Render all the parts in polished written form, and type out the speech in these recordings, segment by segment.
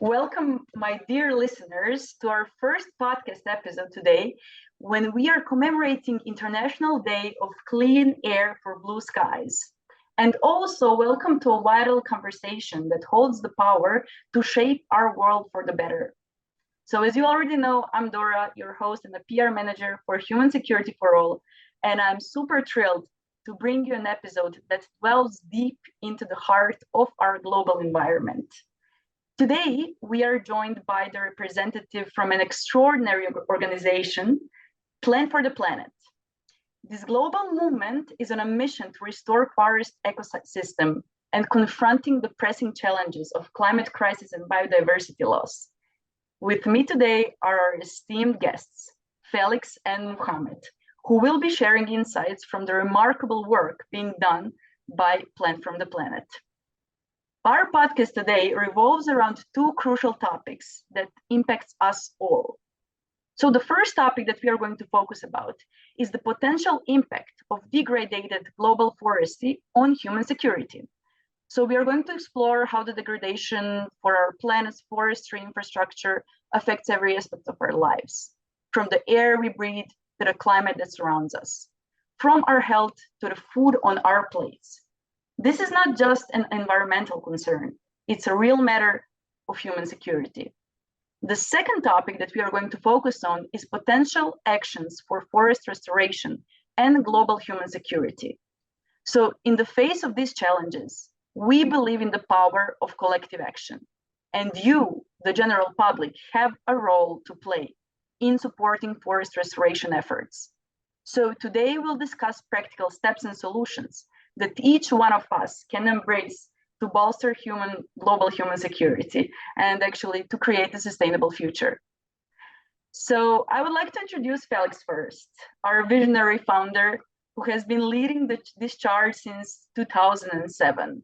Welcome, my dear listeners, to our first podcast episode today when we are commemorating International Day of Clean Air for Blue Skies. And also, welcome to a vital conversation that holds the power to shape our world for the better. So, as you already know, I'm Dora, your host and the PR manager for Human Security for All, and I'm super thrilled to bring you an episode that delves deep into the heart of our global environment. Today, we are joined by the representative from an extraordinary organization, Plan for the Planet. This global movement is on a mission to restore forest ecosystem and confronting the pressing challenges of climate crisis and biodiversity loss. With me today are our esteemed guests, Felix and Muhammad, who will be sharing insights from the remarkable work being done by Plan from the Planet. Our podcast today revolves around two crucial topics that impacts us all. So the first topic that we are going to focus about is the potential impact of degraded global forestry on human security. So we are going to explore how the degradation for our planet's forestry infrastructure affects every aspect of our lives, from the air we breathe to the climate that surrounds us, from our health to the food on our plates. This is not just an environmental concern, it's a real matter of human security. The second topic that we are going to focus on is potential actions for forest restoration and global human security. So, in the face of these challenges, we believe in the power of collective action. And you, the general public, have a role to play in supporting forest restoration efforts. So, today we'll discuss practical steps and solutions that each one of us can embrace to bolster global human security and actually to create a sustainable future. So I would like to introduce Felix first, our visionary founder who has been leading this charge since 2007.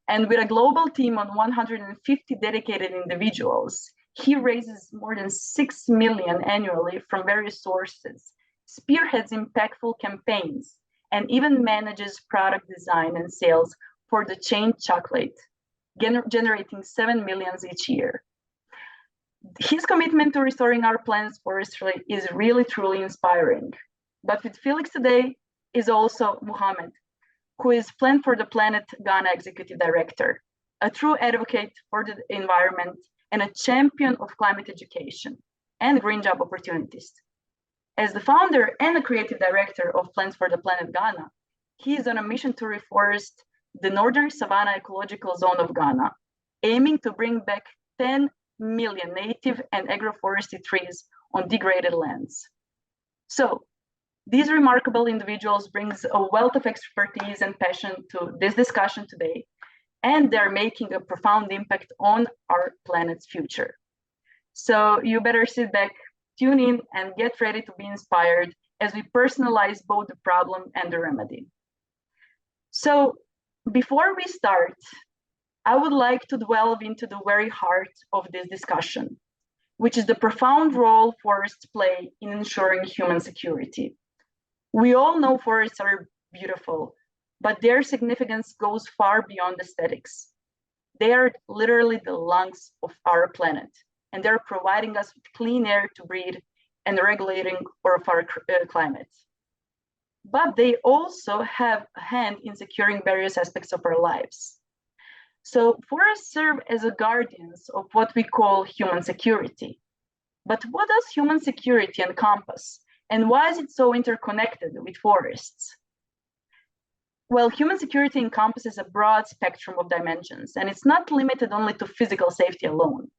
And with a global team of 150 dedicated individuals, he raises more than 6 million annually from various sources, spearheads impactful campaigns, and even manages product design and sales for the chain chocolate, generating 7 million each year. His commitment to restoring our planet's forestry is really, truly inspiring. But with Felix today is also Muhammad, who is Plan for the Planet Ghana Executive Director, a true advocate for the environment and a champion of climate education and green job opportunities. As the founder and the creative director of Plants for the Planet Ghana, he is on a mission to reforest the northern savanna ecological zone of Ghana, aiming to bring back 10 million native and agroforestry trees on degraded lands. So, these remarkable individuals brings a wealth of expertise and passion to this discussion today, and they're making a profound impact on our planet's future. So you better sit back, tune in, and get ready to be inspired as we personalize both the problem and the remedy. So before we start, I would like to delve into the very heart of this discussion, which is the profound role forests play in ensuring human security. We all know forests are beautiful, but their significance goes far beyond aesthetics. They are literally the lungs of our planet, and they're providing us with clean air to breathe and regulating our climate. But they also have a hand in securing various aspects of our lives. So forests serve as a guardians of what we call human security. But what does human security encompass? And why is it so interconnected with forests? Well, human security encompasses a broad spectrum of dimensions, and it's not limited only to physical safety alone.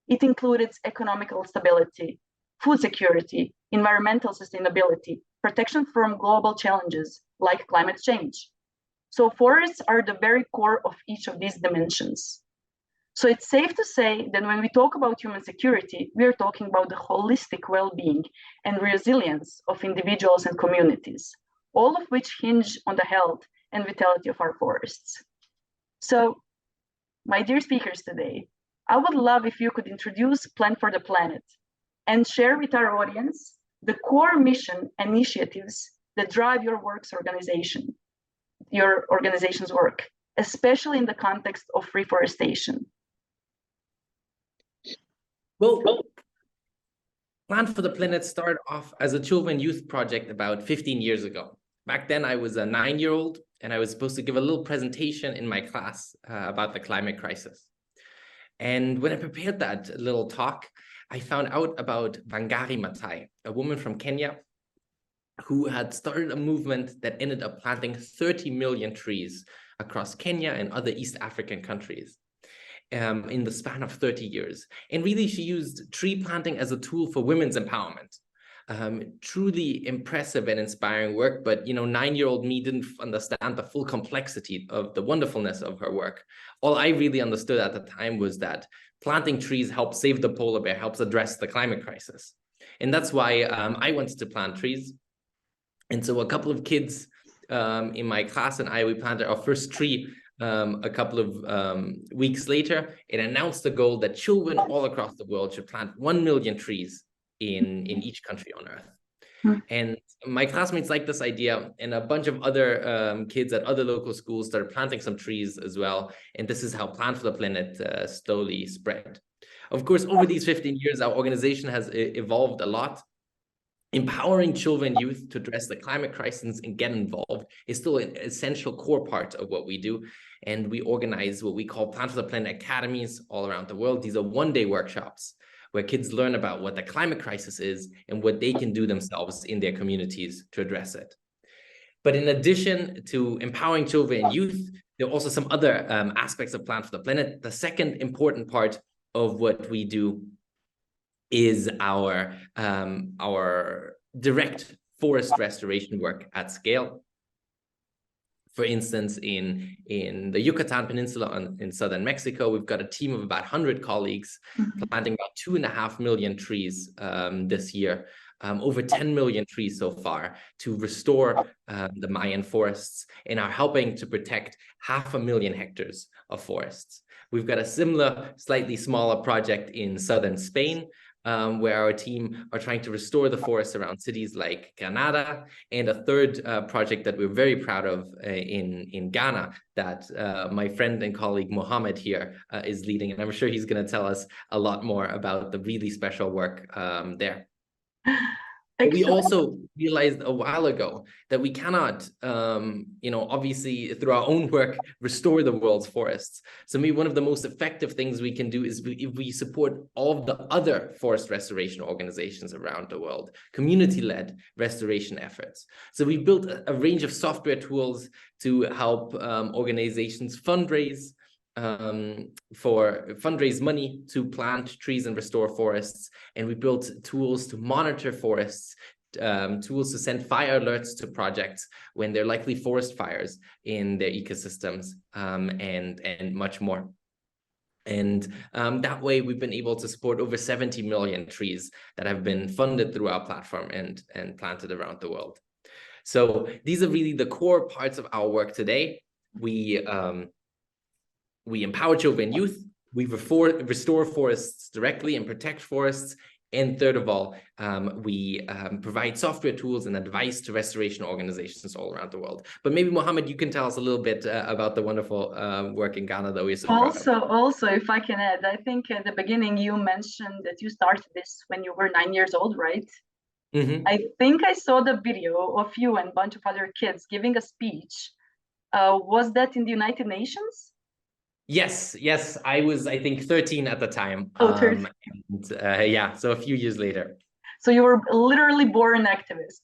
It includes economical stability, food security, environmental sustainability, protection from global challenges like climate change. So forests are the very core of each of these dimensions. So it's safe to say that when we talk about human security, we are talking about the holistic well-being and resilience of individuals and communities, all of which hinge on the health and vitality of our forests. So, my dear speakers today, I would love if you could introduce Plan for the Planet and share with our audience the core mission initiatives that drive your organization's work, especially in the context of reforestation. Well, Plant for the Planet started off as a children youth project about 15 years ago. Back then, I was a 9-year-old, and I was supposed to give a little presentation in my class about the climate crisis. And when I prepared that little talk, I found out about Wangari Maathai, a woman from Kenya who had started a movement that ended up planting 30 million trees across Kenya and other East African countries in the span of 30 years. And really, she used tree planting as a tool for women's empowerment. Truly impressive and inspiring work, but 9-year-old me didn't understand the full complexity of the wonderfulness of her work. All I really understood at the time was that planting trees helps save the polar bear, helps address the climate crisis. And that's why I wanted to plant trees. And so a couple of kids in my class and we planted our first tree a couple of weeks later. It announced the goal that children all across the world should plant 1 million trees in each country on Earth. And my classmates liked this idea, and a bunch of other kids at other local schools started planting some trees as well. And this is how Plant for the Planet slowly spread. Of course, over these 15 years, our organization has evolved a lot. Empowering children and youth to address the climate crisis and get involved is still an essential core part of what we do. And we organize what we call Plant for the Planet academies all around the world. These are one-day workshops where kids learn about what the climate crisis is and what they can do themselves in their communities to address it. But in addition to empowering children and youth, there are also some other aspects of Plant for the Planet. The second important part of what we do is our direct forest restoration work at scale. For instance, in the Yucatan Peninsula in southern Mexico, we've got a team of about 100 colleagues planting about 2.5 million trees this year, over 10 million trees so far, to restore the Mayan forests, and are helping to protect 500,000 hectares of forests. We've got a similar, slightly smaller project in southern Spain, where our team are trying to restore the forests around cities like Granada, and a third project that we're very proud of in Ghana that my friend and colleague Mohammed here is leading. And I'm sure he's going to tell us a lot more about the really special work there. We also realized a while ago that we cannot, obviously through our own work, restore the world's forests. So maybe one of the most effective things we can do is if we support all of the other forest restoration organizations around the world, community-led restoration efforts. So we built a range of software tools to help organizations fundraise money to plant trees and restore forests. And we built tools to monitor forests, tools to send fire alerts to projects when there are likely forest fires in their ecosystems, and much more. And that way we've been able to support over 70 million trees that have been funded through our platform and planted around the world. So these are really the core parts of our work today. We empower children and youth, we restore forests directly and protect forests, and third of all, we provide software tools and advice to restoration organizations all around the world. But maybe, Mohammed, you can tell us a little bit about the wonderful work in Ghana that we're so proud of. Also, if I can add, I think at the beginning you mentioned that you started this when you were 9 years old, right? I think I saw the video of you and a bunch of other kids giving a speech. Was that in the United Nations? Yes, I was, I think, 13 at the time. Oh, 13. Yeah, so a few years later. So you were literally born activist.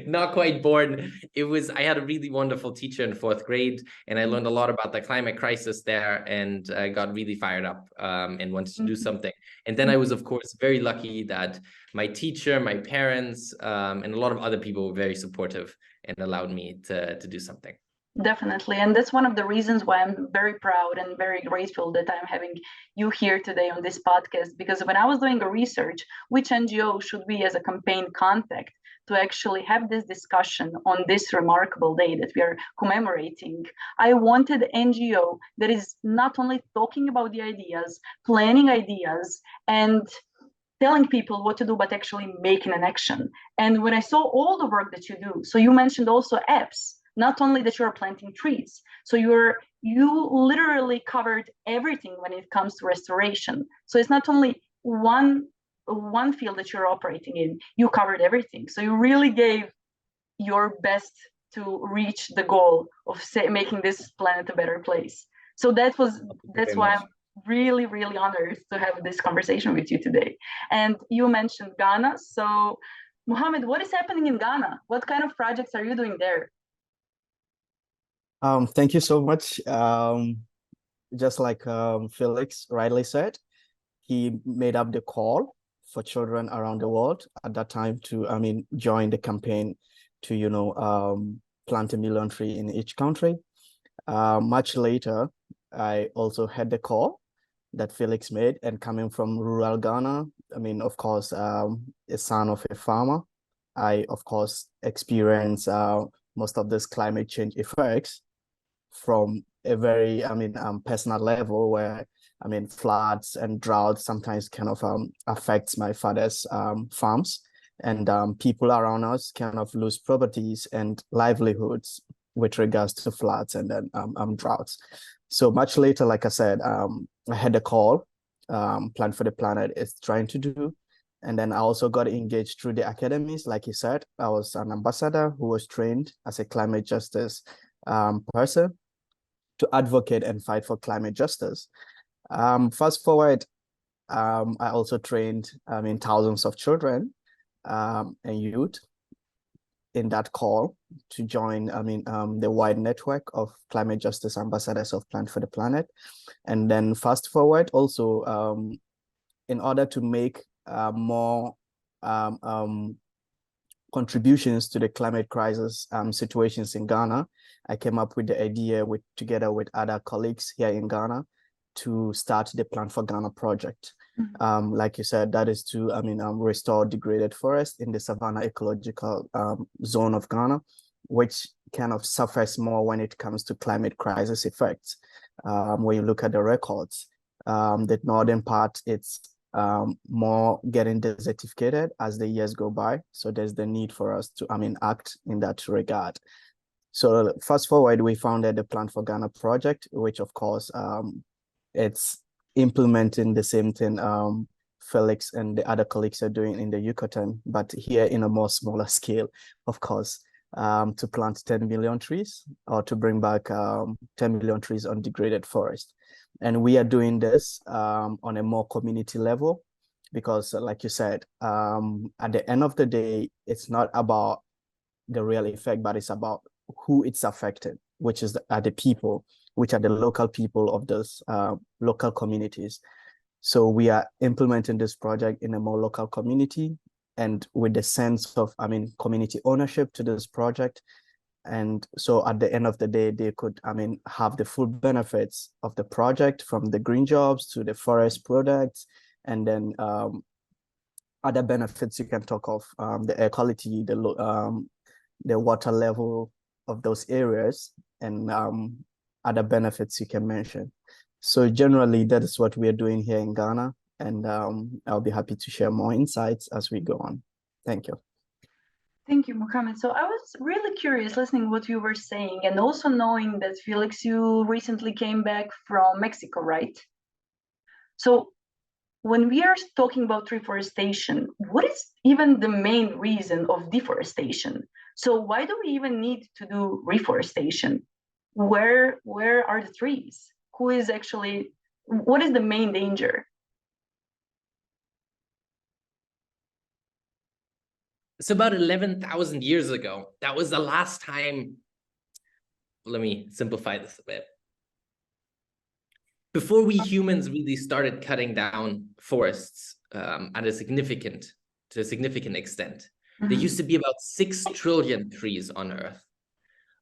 Not quite born. I had a really wonderful teacher in 4th grade, and I learned a lot about the climate crisis there, and I got really fired up and wanted to do something. And then I was, of course, very lucky that my teacher, my parents, and a lot of other people were very supportive and allowed me to do something. Definitely. And that's one of the reasons why I'm very proud and very grateful that I'm having you here today on this podcast, because when I was doing a research, which NGO should we as a campaign contact to actually have this discussion on this remarkable day that we are commemorating, I wanted an NGO that is not only talking about the ideas, planning ideas, and telling people what to do, but actually making an action. And when I saw all the work that you do, so you mentioned also apps. not only that you're planting trees. So you literally covered everything when it comes to restoration. So it's not only one field that you're operating in, you covered everything. So you really gave your best to reach the goal of making this planet a better place. So that's why I'm really, really honored to have this conversation with you today. And you mentioned Ghana. So Mohammed, what is happening in Ghana? What kind of projects are you doing there? Thank you so much. Just like Felix rightly said, he made up the call for children around the world at that time to, join the campaign to, plant 1 million trees in each country. Much later, I also had the call that Felix made, and coming from rural Ghana, of course, a son of a farmer, I, of course, experience most of this climate change effects from a very, personal level where, floods and droughts sometimes kind of affects my father's farms, and people around us kind of lose properties and livelihoods with regards to floods and then droughts. So much later, like I said, I had a call, Plan for the Planet is trying to do. And then I also got engaged through the academies. Like you said, I was an ambassador who was trained as a climate justice person to advocate and fight for climate justice. Fast forward, I also trained thousands of children and youth in that call to join the wide network of climate justice ambassadors of Plan for the Planet. And then fast forward also, in order to make more contributions to the climate crisis situations in Ghana, I came up with the idea together with other colleagues here in Ghana to start the Plan for Ghana project. Mm-hmm. Like you said, that is to restore degraded forest in the Savannah ecological zone of Ghana, which kind of suffers more when it comes to climate crisis effects. When you look at the records, the northern part, it's more getting desertificated as the years go by. So there's the need for us to, act in that regard. So fast forward, we founded the Plan for Ghana project, which of course, it's implementing the same thing Felix and the other colleagues are doing in the Yucatan, but here in a more smaller scale, of course, to plant 10 million trees or to bring back 10 million trees on degraded forest. And we are doing this on a more community level because, like you said, at the end of the day, it's not about the real effect, but it's about who it's affected, which is the people, which are the local people of those local communities. So we are implementing this project in a more local community and with the sense of, community ownership to this project. And so at the end of the day, they could, have the full benefits of the project, from the green jobs to the forest products, and then other benefits you can talk of, the air quality, the water level of those areas, and other benefits you can mention. So generally, that is what we are doing here in Ghana, and I'll be happy to share more insights as we go on. Thank you. Thank you, Mohammed. So I was really curious listening to what you were saying, and also knowing that, Felix, you recently came back from Mexico, right? So when we are talking about reforestation, what is even the main reason of deforestation? So why do we even need to do reforestation? Where are the trees? What is the main danger? So about 11,000 years ago, that was the last time. Let me simplify this a bit. Before we humans really started cutting down forests at a significant extent, there used to be about 6 trillion trees on Earth.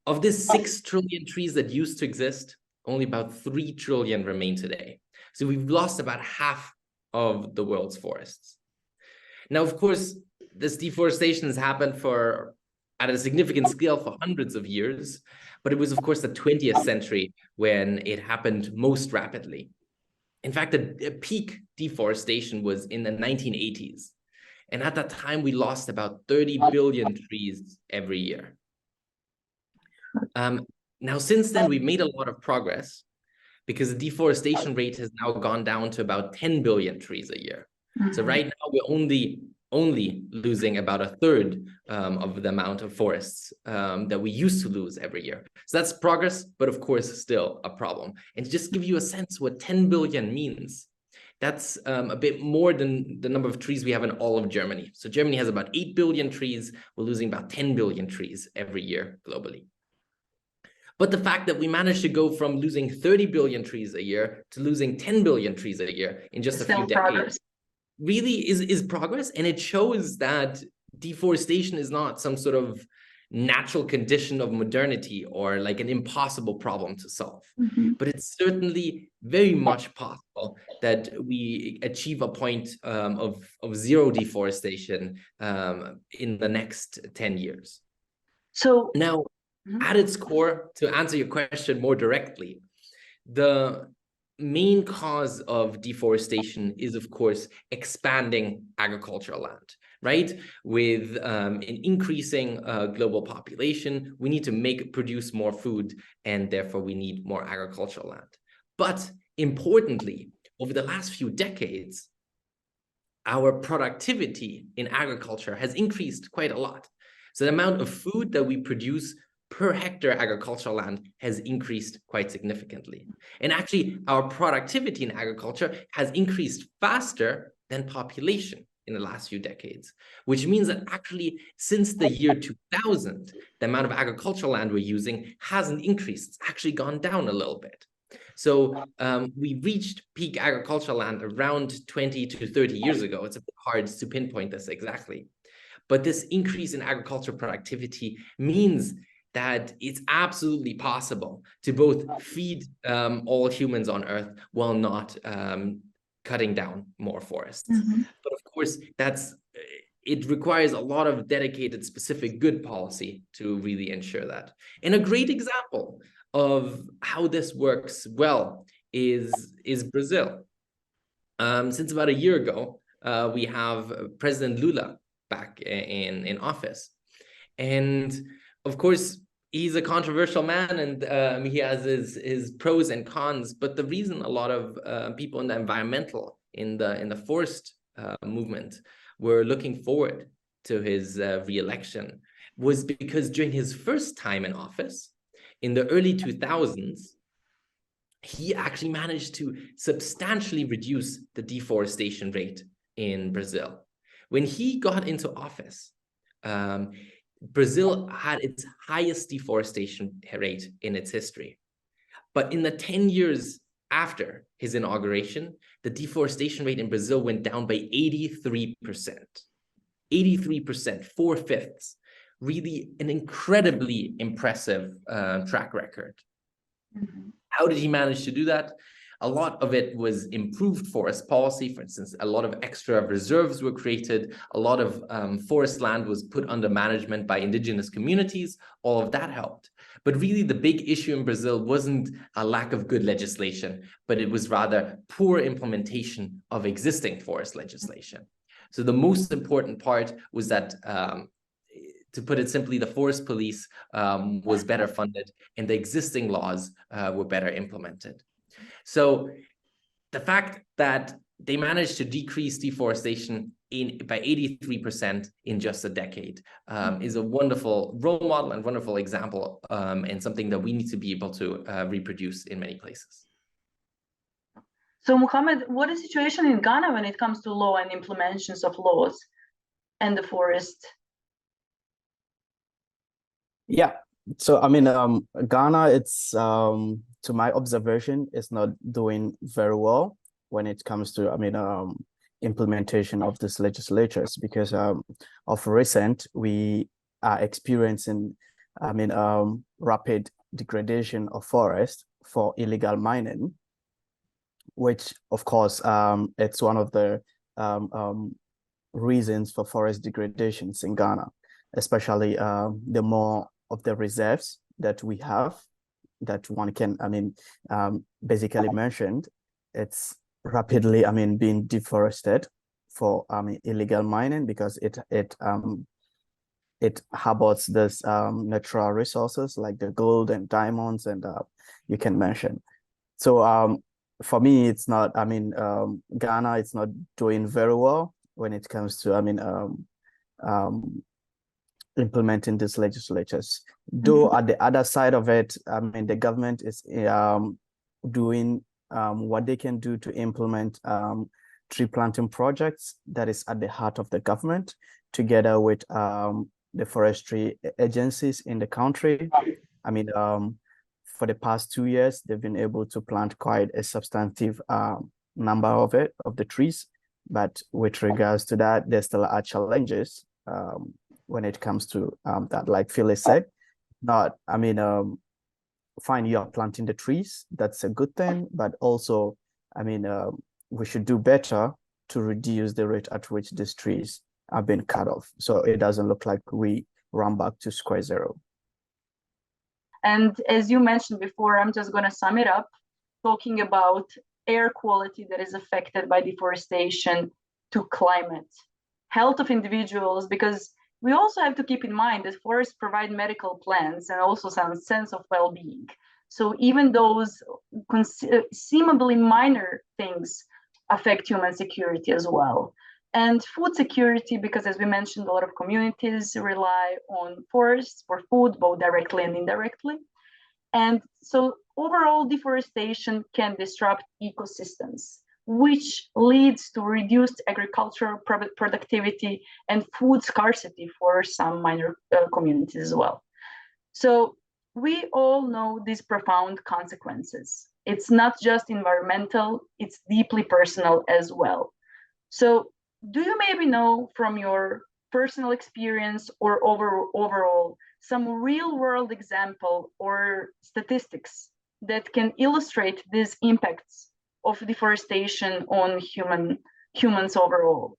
Of this 6 trillion trees that used to exist, only about 3 trillion remain today. So we've lost about half of the world's forests. Now, of course, this deforestation has happened at a significant scale for hundreds of years, but it was, of course, the 20th century when it happened most rapidly. In fact, the peak deforestation was in the 1980s. And at that time, we lost about 30 billion trees every year. Now, since then, we've made a lot of progress because the deforestation rate has now gone down to about 10 billion trees a year. So right now, we're only losing about a third of the amount of forests that we used to lose every year. So that's progress, but of course, still a problem. And to just give you a sense what 10 billion means, that's a bit more than the number of trees we have in all of Germany. So Germany has about 8 billion trees. We're losing about 10 billion trees every year globally. But the fact that we managed to go from losing 30 billion trees a year to losing 10 billion trees a year in just a few decades really is progress. And it shows that deforestation is not some sort of natural condition of modernity or like an impossible problem to solve. But it's certainly very much possible that we achieve a point of zero deforestation in the next 10 years. So now, at its core, to answer your question more directly, the main cause of deforestation is, of course, expanding agricultural land, right? With an increasing global population, we need to produce more food, and therefore we need more agricultural land. But importantly, over the last few decades, our productivity in agriculture has increased quite a lot. So the amount of food that we produce per hectare agricultural land has increased quite significantly. And actually, our productivity in agriculture has increased faster than population in the last few decades, which means that actually, since the year 2000, the amount of agricultural land we're using hasn't increased. It's actually gone down a little bit. So we reached peak agricultural land around 20 to 30 years ago. It's a bit hard to pinpoint this exactly. But this increase in agricultural productivity means that it's absolutely possible to both feed all humans on Earth while not cutting down more forests. But of course, it requires a lot of dedicated, specific good policy to really ensure that. And a great example of how this works well is Brazil. Since about a year ago, we have President Lula back in office. And of course, he's a controversial man, and he has his pros and cons. But the reason a lot of people in the forest movement were looking forward to his re-election was because during his first time in office, in the early 2000s, he actually managed to substantially reduce the deforestation rate in Brazil. When he got into office, Brazil had its highest deforestation rate in its history. But in the 10 years after his inauguration, the deforestation rate in Brazil went down by 83%. 83%, 4/5. Really an incredibly impressive track record. How did he manage to do that? A lot of it was improved forest policy. For instance, a lot of extra reserves were created. A lot of forest land was put under management by indigenous communities. All of that helped. But really, the big issue in Brazil wasn't a lack of good legislation, but it was rather poor implementation of existing forest legislation. So the most important part was that, to put it simply, the forest police was better funded and the existing laws were better implemented. So the fact that they managed to decrease deforestation by 83% in just a decade is a wonderful role model and wonderful example, and something that we need to be able to reproduce in many places. So Mohammed, what is the situation in Ghana when it comes to law and implementations of laws and the forest? Yeah, so I mean, Ghana, it's to my observation, is not doing very well when it comes to, I mean, implementation of these legislatures, because of recent, we are experiencing, I mean, rapid degradation of forest for illegal mining, which of course, it's one of the reasons for forest degradations in Ghana, especially the more of the reserves that we have, that one can, I mean, basically mentioned, it's rapidly, I mean, being deforested for illegal mining, because it it harbors this natural resources like the gold and diamonds, and you can mention. So for me, it's not, Ghana, it's not doing very well when it comes to, implementing these legislatures. Though at the other side of it, the government is doing what they can do to implement tree planting projects that is at the heart of the government, together with the forestry agencies in the country. For the past 2 years, they've been able to plant quite a substantive number of the trees. But with regards to that, there still are challenges when it comes to that. Like Phyllis said, fine, you are planting the trees, that's a good thing, but also, we should do better to reduce the rate at which these trees are being cut off, so it doesn't look like we run back to square zero. And as you mentioned before, I'm just going to sum it up, talking about air quality that is affected by deforestation to climate, health of individuals, because we also have to keep in mind that forests provide medical plants and also some sense of well-being. So even those seemingly minor things affect human security as well. And food security, because as we mentioned, a lot of communities rely on forests for food, both directly and indirectly. And so overall deforestation can disrupt ecosystems, which leads to reduced agricultural productivity and food scarcity for some minor communities as well. So we all know these profound consequences. It's not just environmental, it's deeply personal as well. So do you maybe know from your personal experience or overall some real world example or statistics that can illustrate these impacts of deforestation on humans overall?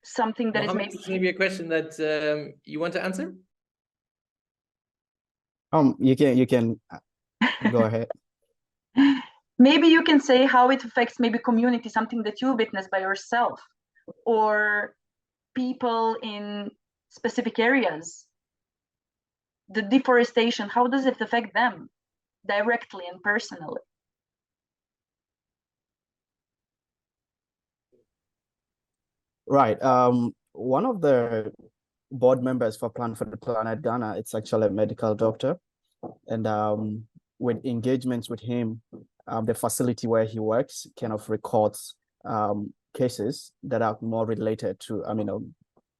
Something that Mohammed, is maybe a question that you want to answer? You can go ahead. Maybe you can say how it affects maybe community, something that you witnessed by yourself, or people in specific areas. The deforestation, how does it affect them directly and personally? Right. One of the board members for Plan for the Planet Ghana, it's actually a medical doctor. And with engagements with him, the facility where he works kind of records cases that are more related to,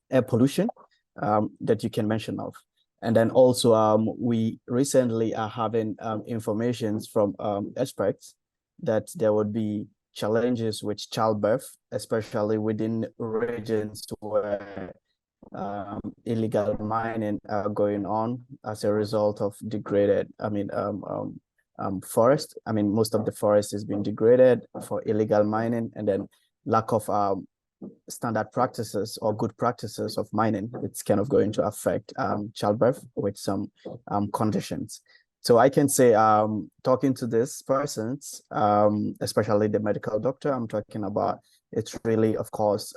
air pollution that you can mention of. And then also we recently are having information from experts that there would be challenges with childbirth, especially within regions where illegal mining are going on as a result of degraded, forest. Most of the forest is being degraded for illegal mining, and then lack of standard practices or good practices of mining. It's kind of going to affect childbirth with some conditions. So I can say, talking to these persons, especially the medical doctor I'm talking about, it's really, of course,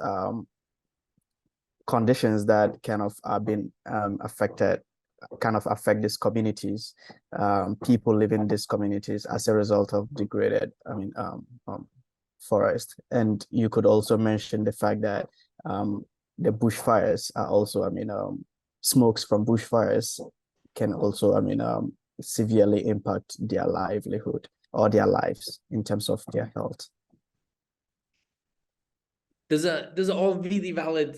conditions that kind of are being affected, kind of affect these communities, people living in these communities as a result of degraded, forest. And you could also mention the fact that the bushfires are also, smokes from bushfires can also, severely impact their livelihood or their lives in terms of their health. Those are all really valid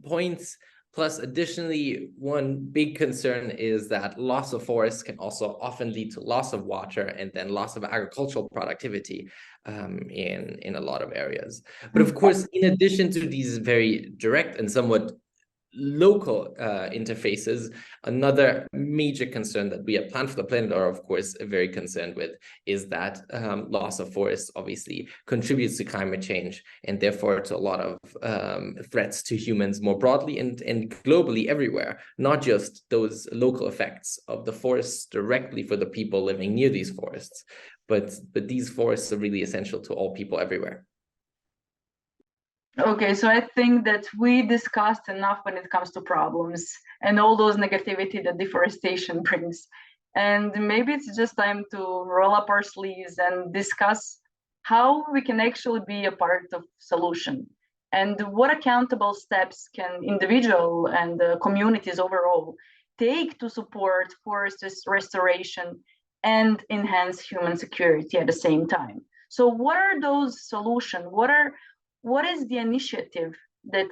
points. Plus, additionally, one big concern is that loss of forests can also often lead to loss of water and then loss of agricultural productivity in a lot of areas. But of course, in addition to these very direct and somewhat local interfaces, another major concern that we at Plan for the Planet are, of course, very concerned with is that loss of forests obviously contributes to climate change and therefore to a lot of threats to humans more broadly and globally everywhere, not just those local effects of the forests directly for the people living near these forests, but these forests are really essential to all people everywhere. Okay, so I think that we discussed enough when it comes to problems and all those negativity that deforestation brings. And maybe it's just time to roll up our sleeves and discuss how we can actually be a part of solution and what accountable steps can individual and communities overall take to support forest restoration and enhance human security at the same time. So what are those solutions? What is the initiative that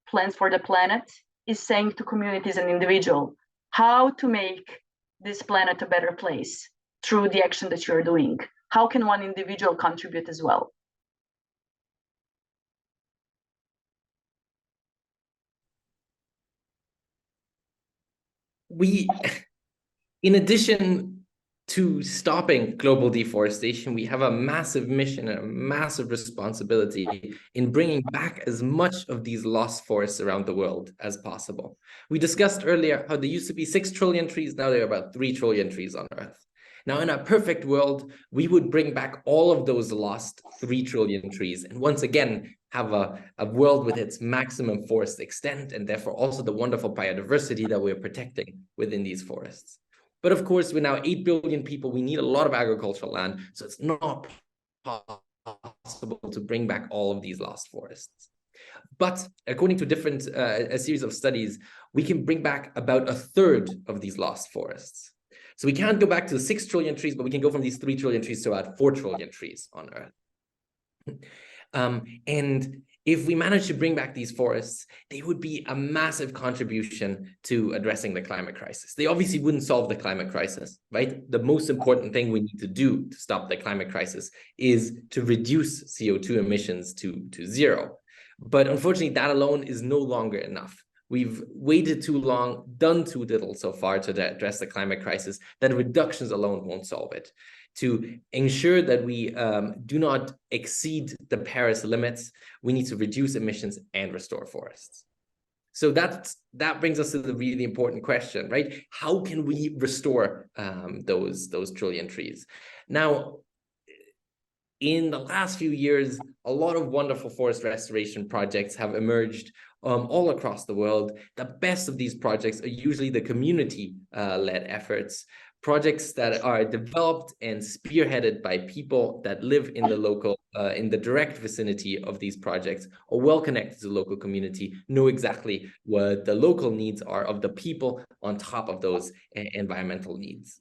Plans for the Planet is saying to communities and individuals how to make this planet a better place through the action that you're doing? How can one individual contribute as well? In addition to stopping global deforestation, we have a massive mission and a massive responsibility in bringing back as much of these lost forests around the world as possible. We discussed earlier how there used to be 6 trillion trees, now there are about 3 trillion trees on Earth. Now, in a perfect world, we would bring back all of those lost 3 trillion trees and once again have a world with its maximum forest extent and therefore also the wonderful biodiversity that we're protecting within these forests. But of course, we're now 8 billion people. We need a lot of agricultural land, so it's not possible to bring back all of these lost forests. But according to a series of studies, we can bring back about a third of these lost forests. So we can't go back to the 6 trillion trees, but we can go from these 3 trillion trees to about 4 trillion trees on Earth. And if we manage to bring back these forests, they would be a massive contribution to addressing the climate crisis. They obviously wouldn't solve the climate crisis, right? The most important thing we need to do to stop the climate crisis is to reduce CO2 emissions to zero. But unfortunately, that alone is no longer enough. We've waited too long, done too little so far to address the climate crisis, that reductions alone won't solve it. To ensure that we do not exceed the Paris limits, we need to reduce emissions and restore forests. So that brings us to the really important question, right? How can we restore those trillion trees? Now, in the last few years, a lot of wonderful forest restoration projects have emerged all across the world. The best of these projects are usually the community-led efforts, projects that are developed and spearheaded by people that live in the local, in the direct vicinity of these projects, or well connected to the local community, know exactly what the local needs are of the people on top of those environmental needs.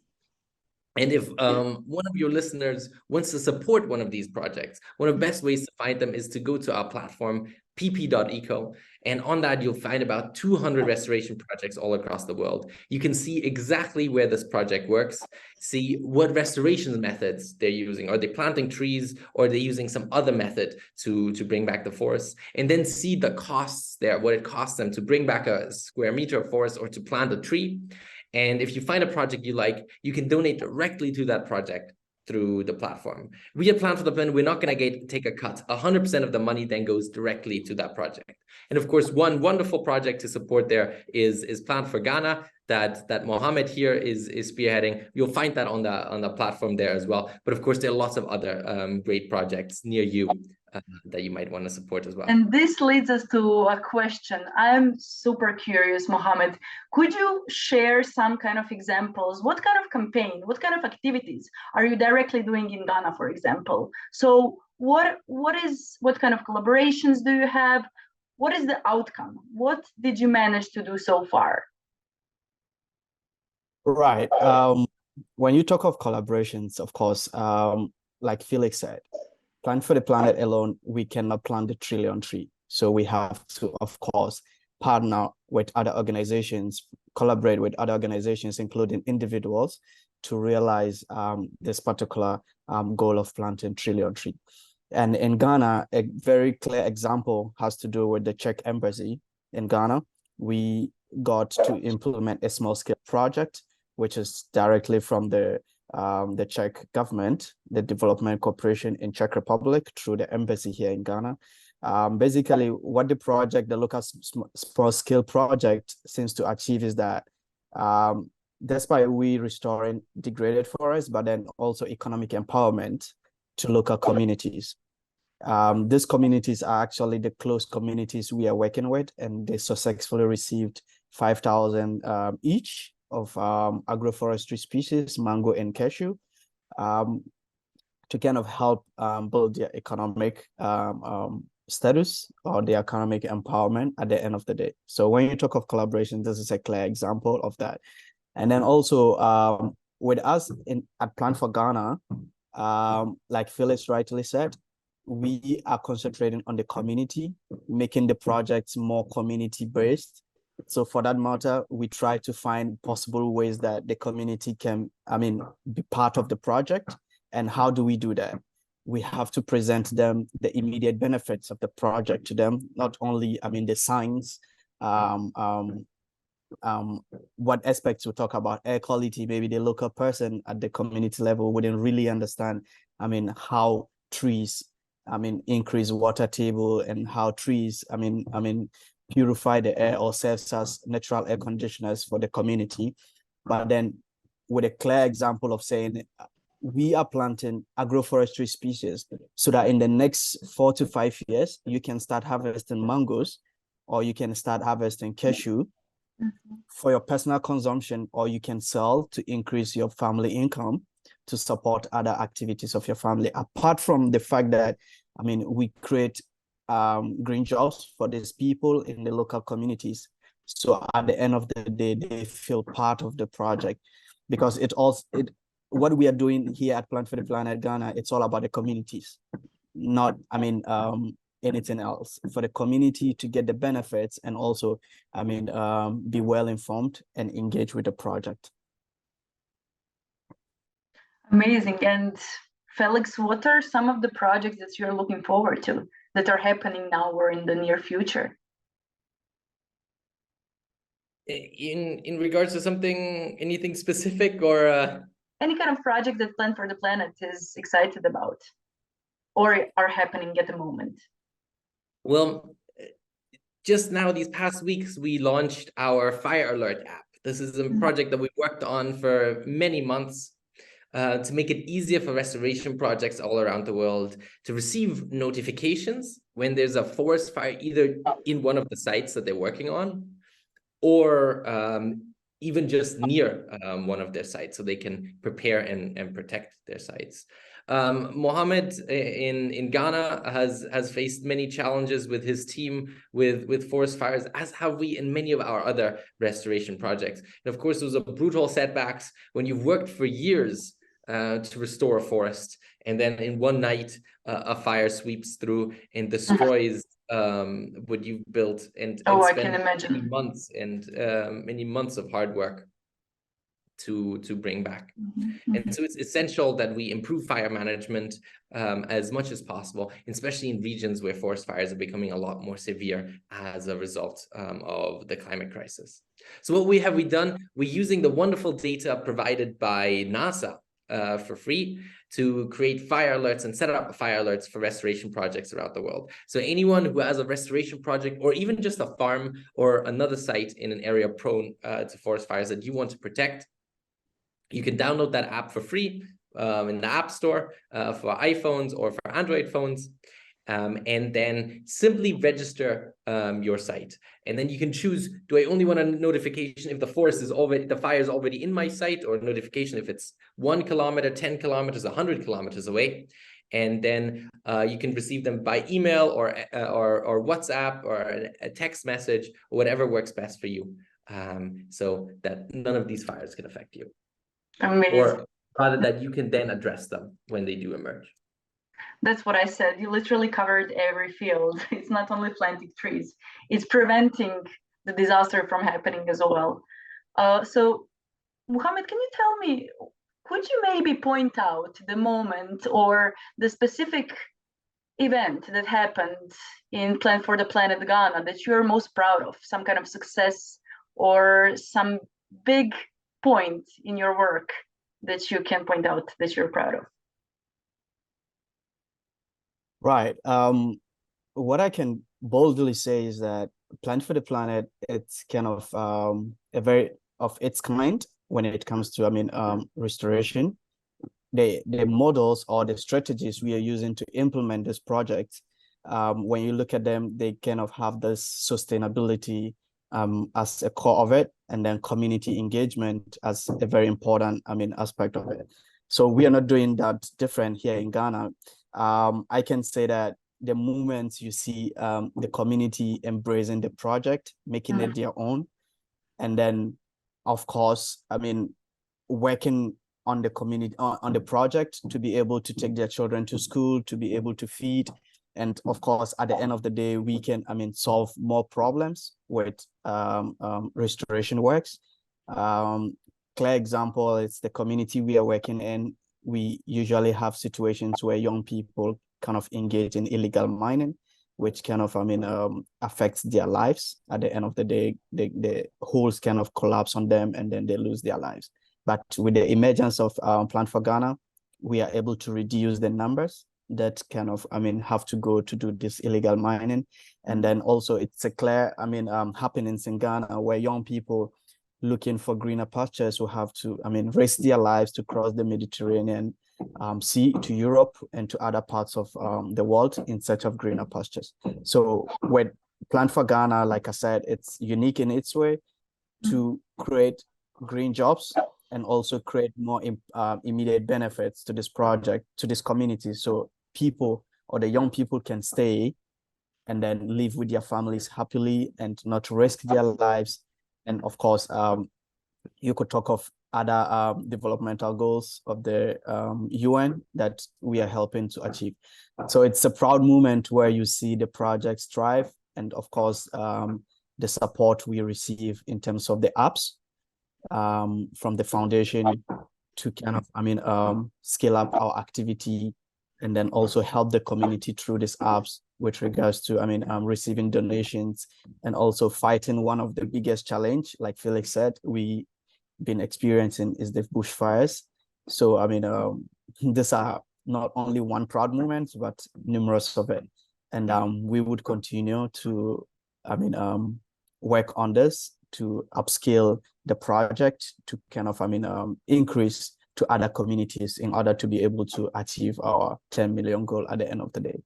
And if one of your listeners wants to support one of these projects, one of the best ways to find them is to go to our platform, pp.eco. And on that, you'll find about 200 restoration projects all across the world. You can see exactly where this project works, see what restoration methods they're using. Are they planting trees, or are they using some other method to bring back the forest? And then see the costs there, what it costs them to bring back a square meter of forest or to plant a tree. And if you find a project you like, you can donate directly to that project through the platform. We at Plan for the Planet, we're not going to take a cut. 100% of the money then goes directly to that project. And of course, one wonderful project to support there is Plan for Ghana that Mohammed here is spearheading. You'll find that on the platform there as well. But of course, there are lots of other great projects near you that you might want to support as well. And this leads us to a question. I'm super curious, Mohammed. Could you share some kind of examples? What kind of campaign, what kind of activities are you directly doing in Ghana, for example? So what kind of collaborations do you have? What is the outcome? What did you manage to do so far? Right. When you talk of collaborations, of course, like Felix said, Plan for the Planet alone, we cannot plant the trillion tree. So we have to, of course, partner with other organizations, collaborate with other organizations, including individuals, to realize this particular goal of planting trillion tree. And in Ghana, a very clear example has to do with the Czech embassy in Ghana. We got to implement a small-scale project, which is directly from the Czech government, the development corporation in Czech Republic, through the embassy here in Ghana. Basically, what the local small-scale project seems to achieve is that despite we restoring degraded forests, but then also economic empowerment to local communities. These communities are actually the close communities we are working with, and they successfully received 5,000 each of agroforestry species, mango and cashew, to kind of help build their economic status or their economic empowerment at the end of the day. So when you talk of collaboration, this is a clear example of that. And then also with us at Plan for Ghana, like Phyllis rightly said, we are concentrating on the community, making the projects more community-based. So for that matter, we try to find possible ways that the community can, be part of the project. And how do we do that? We have to present them the immediate benefits of the project to them, not only, the science, what aspects we talk about, air quality. Maybe the local person at the community level wouldn't really understand, how trees, increase water table, and how trees, purify the air or serves as natural air conditioners for the community. But then with a clear example of saying, we are planting agroforestry species so that in the next 4 to 5 years, you can start harvesting mangoes, or you can start harvesting cashew for your personal consumption, or you can sell to increase your family income to support other activities of your family. Apart from the fact that, we create green jobs for these people in the local communities. So at the end of the day, they feel part of the project, because what we are doing here at Plant for the Planet Ghana, it's all about the communities, not, anything else, for the community to get the benefits and also, be well informed and engage with the project. Amazing. And Felix, what are some of the projects that you're looking forward to that are happening now or in the near future? In regards to anything specific, or any kind of project that Plan for the Planet is excited about or are happening at the moment? Well, just now, these past weeks, we launched our Fire Alert app. This is a project that we worked on for many months to make it easier for restoration projects all around the world to receive notifications when there's a forest fire, either in one of the sites that they're working on, or even just near one of their sites, so they can prepare and protect their sites. Mohammed in Ghana has faced many challenges with his team with forest fires, as have we in many of our other restoration projects. And of course, those are brutal setbacks when you've worked for years to restore a forest, and then in one night a fire sweeps through and destroys what you've built, and I can imagine. many months of hard work to bring back. And so it's essential that we improve fire management as much as possible, especially in regions where forest fires are becoming a lot more severe as a result of the climate crisis. So what have we done? We're using the wonderful data provided by NASA for free to create fire alerts and set up fire alerts for restoration projects around the world. So anyone who has a restoration project, or even just a farm or another site in an area prone to forest fires that you want to protect, you can download that app for free in the App Store for iPhones or for Android phones. And then simply register your site. And then you can choose, do I only want a notification if the fire is already in my site, or a notification if it's 1 kilometer, 10 kilometers, 100 kilometers away. And then you can receive them by email or WhatsApp or a text message, or whatever works best for you, so that none of these fires can affect you. Amazing. Or rather, that you can then address them when they do emerge. That's what I said. You literally covered every field. It's not only planting trees, it's preventing the disaster from happening as well. So, Mohammed, can you tell me, could you maybe point out the moment or the specific event that happened in Plan for the Planet Ghana that you're most proud of, some kind of success or some big point in your work that you can point out that you're proud of? Right. What I can boldly say is that Plant for the Planet, it's kind of a very of its kind when it comes to restoration. the models or the strategies we are using to implement this project, when you look at them, they kind of have this sustainability as a core of it, and then community engagement as a very important, aspect of it. So we are not doing that different here in Ghana. I can say that the moment you see the community embracing the project, making it their own, and then, of course, working on the community, on the project, to be able to take their children to school, to be able to feed. And of course, at the end of the day, we can, solve more problems with restoration works. Clear example, it's the community we are working in. We usually have situations where young people kind of engage in illegal mining, which kind of, affects their lives. At the end of the day, the holes kind of collapse on them, and then they lose their lives. But with the emergence of Plan for Ghana, we are able to reduce the numbers that kind of, have to go to do this illegal mining. And then also it's a clear, happenings in Ghana where young people looking for greener pastures will have to, risk their lives to cross the Mediterranean Sea to Europe and to other parts of the world in search of greener pastures. So with Plan for Ghana, like I said, it's unique in its way to create green jobs and also create more immediate benefits to this project, to this community. So people, or the young people, can stay and then live with their families happily and not risk their lives. And of course, you could talk of other developmental goals of the UN that we are helping to achieve. So it's a proud moment where you see the projects thrive, and of course, the support we receive in terms of the apps from the foundation to kind of, scale up our activity, and then also help the community through these apps with regards to, receiving donations, and also fighting one of the biggest challenge, like Felix said, we been experiencing, is the bushfires. So, these are not only one proud moment, but numerous of it. And we would continue to, work on this to upscale the project to kind of, increase to other communities in order to be able to achieve our 10 million goal at the end of the day.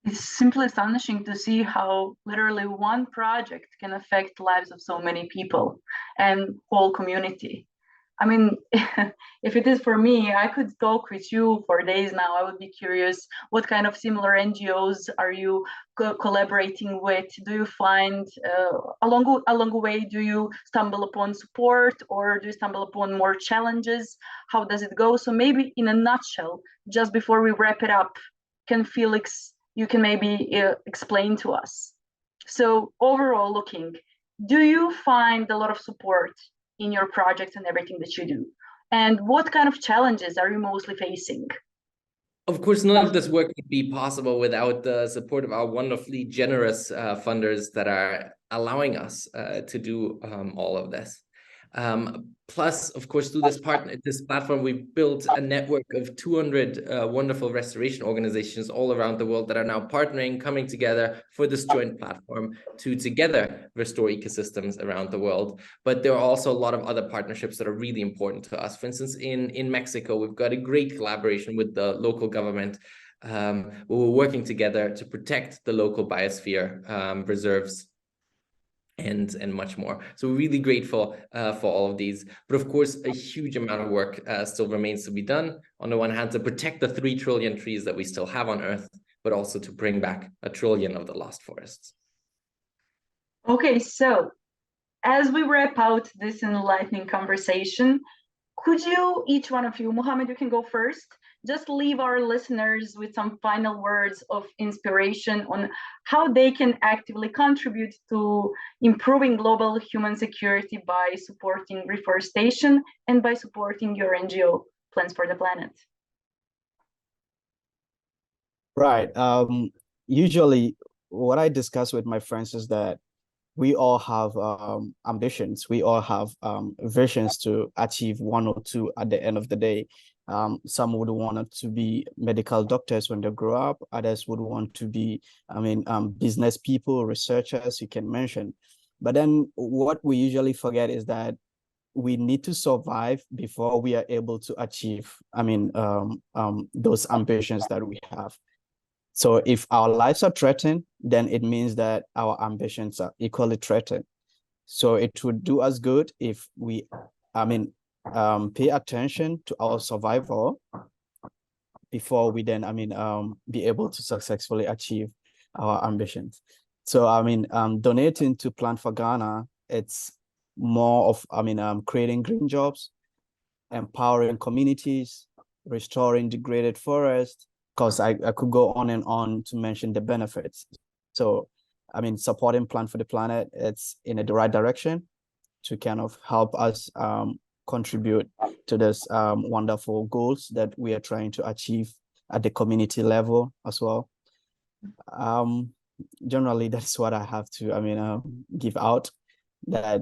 It's simply astonishing to see how literally one project can affect lives of so many people and whole community. I mean, if it is for me, I could talk with you for days now. I would be curious, what kind of similar NGOs are you collaborating with? Do you find along the way, do you stumble upon support, or do you stumble upon more challenges? How does it go? So maybe in a nutshell, just before we wrap it up, can Felix, you can maybe explain to us. So overall looking, do you find a lot of support in your projects and everything that you do? And what kind of challenges are you mostly facing? Of course, none of this work would be possible without the support of our wonderfully generous funders that are allowing us to do all of this. Plus, of course, through this platform, we've built a network of 200 wonderful restoration organizations all around the world that are now partnering, coming together for this joint platform to together restore ecosystems around the world. But there are also a lot of other partnerships that are really important to us. For instance, in Mexico, we've got a great collaboration with the local government. We're working together to protect the local biosphere reserves and much more. So we're really grateful for all of these. But of course, a huge amount of work still remains to be done. On the one hand, to protect the 3 trillion trees that we still have on Earth, but also to bring back 1 trillion of the lost forests. Okay, so as we wrap out this enlightening conversation, could you, each one of you, Mohammed, you can go first, just leave our listeners with some final words of inspiration on how they can actively contribute to improving global human security by supporting reforestation and by supporting your NGO, Plans for the Planet. Right. Usually what I discuss with my friends is that we all have ambitions. We all have visions to achieve 1 or 2 at the end of the day. Some would want to be medical doctors when they grow up. Others would want to be, business people, researchers, you can mention. But then what we usually forget is that we need to survive before we are able to achieve, those ambitions that we have. So if our lives are threatened, then it means that our ambitions are equally threatened. So it would do us good if we, pay attention to our survival before we then, be able to successfully achieve our ambitions. So, donating to Plan for Ghana, it's more of, creating green jobs, empowering communities, restoring degraded forests, because I could go on and on to mention the benefits. So, supporting Plan for the Planet, it's in the right direction to kind of help us contribute to this wonderful goals that we are trying to achieve at the community level as well. Generally, that's what I have to, give out. That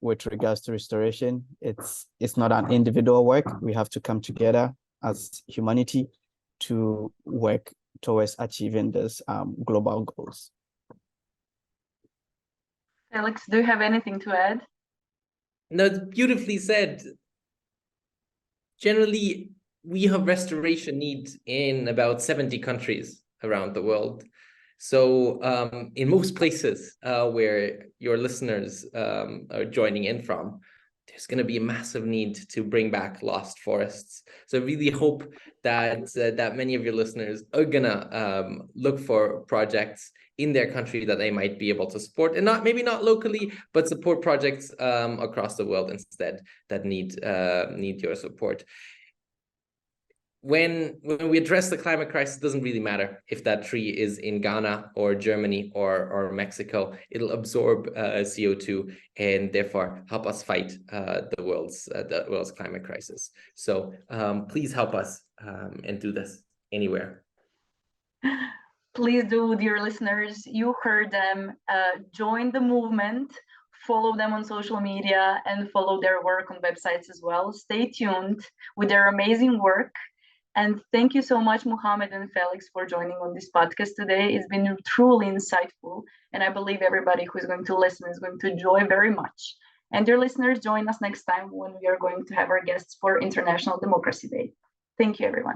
with regards to restoration, it's not an individual work. We have to come together as humanity to work towards achieving this global goals. Felix, do you have anything to add? No, it's beautifully said. Generally, we have restoration needs in about 70 countries around the world. So in most places where your listeners are joining in from, there's going to be a massive need to bring back lost forests. So I really hope that that many of your listeners are going to look for projects in their country that they might be able to support, and maybe not locally, but support projects across the world instead that need your support. When we address the climate crisis, it doesn't really matter if that tree is in Ghana or Germany or Mexico. It'll absorb CO2 and therefore help us fight the world's climate crisis. So please help us and do this anywhere. Please do, dear listeners. You heard them. Join the movement, follow them on social media, and follow their work on websites as well. Stay tuned with their amazing work. And thank you so much, Muhammad and Felix, for joining on this podcast today. It's been truly insightful, and I believe everybody who is going to listen is going to enjoy very much. And dear listeners, join us next time when we are going to have our guests for International Democracy Day. Thank you, everyone.